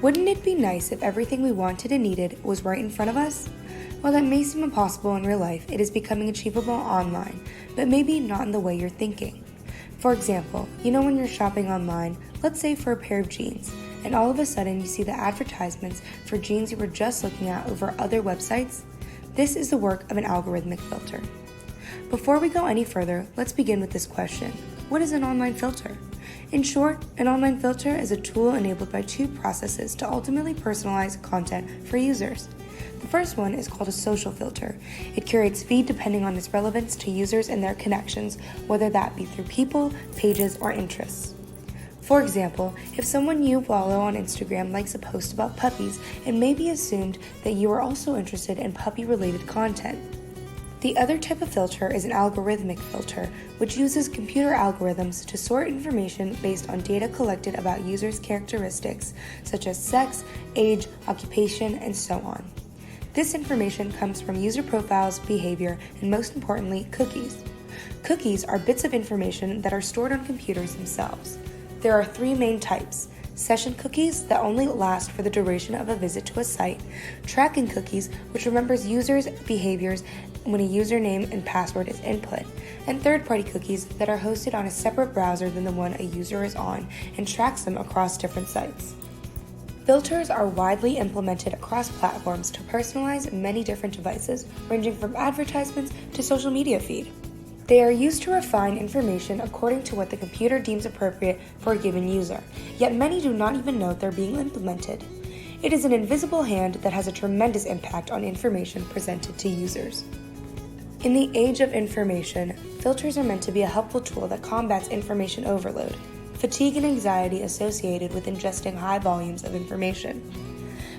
Wouldn't it be nice if everything we wanted and needed was right in front of us? While that may seem impossible in real life, it is becoming achievable online, but maybe not in the way you're thinking. For example, when you're shopping online, let's say for a pair of jeans, and all of a sudden you see the advertisements for jeans you were just looking at over other websites? This is the work of an algorithmic filter. Before we go any further, let's begin with this question. What is an online filter? In short, an online filter is a tool enabled by two processes to ultimately personalize content for users. The first one is called a social filter. It curates feed depending on its relevance to users and their connections, whether that be through people, pages, or interests. For example, if someone you follow on Instagram likes a post about puppies, it may be assumed that you are also interested in puppy-related content. The other type of filter is an algorithmic filter, which uses computer algorithms to sort information based on data collected about users' characteristics, such as sex, age, occupation, and so on. This information comes from user profiles, behavior, and most importantly, cookies. Cookies are bits of information that are stored on computers themselves. There are three main types: session cookies that only last for the duration of a visit to a site, tracking cookies which remembers users' behaviors when a username and password is input, and third-party cookies that are hosted on a separate browser than the one a user is on and tracks them across different sites. Filters are widely implemented across platforms to personalize many different devices, ranging from advertisements to social media feed. They are used to refine information according to what the computer deems appropriate for a given user, yet many do not even know they're being implemented. It is an invisible hand that has a tremendous impact on information presented to users. In the age of information, filters are meant to be a helpful tool that combats information overload, fatigue and anxiety associated with ingesting high volumes of information.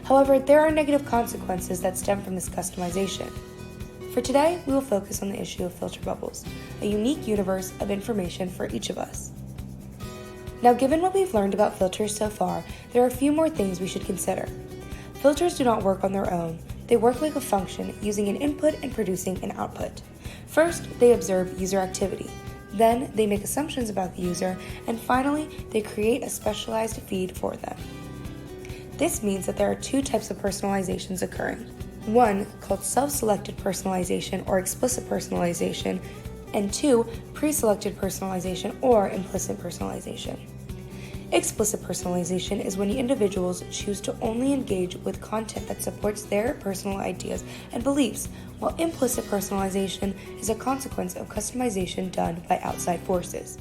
However, there are negative consequences that stem from this customization. For today, we will focus on the issue of filter bubbles, a unique universe of information for each of us. Now, given what we've learned about filters so far, there are a few more things we should consider. Filters do not work on their own. They work like a function, using an input and producing an output. First, they observe user activity. Then, they make assumptions about the user. And finally, they create a specialized feed for them. This means that there are two types of personalizations occurring. One, called self-selected personalization or explicit personalization, and two, pre-selected personalization or implicit personalization. Explicit personalization is when individuals choose to only engage with content that supports their personal ideas and beliefs, while implicit personalization is a consequence of customization done by outside forces.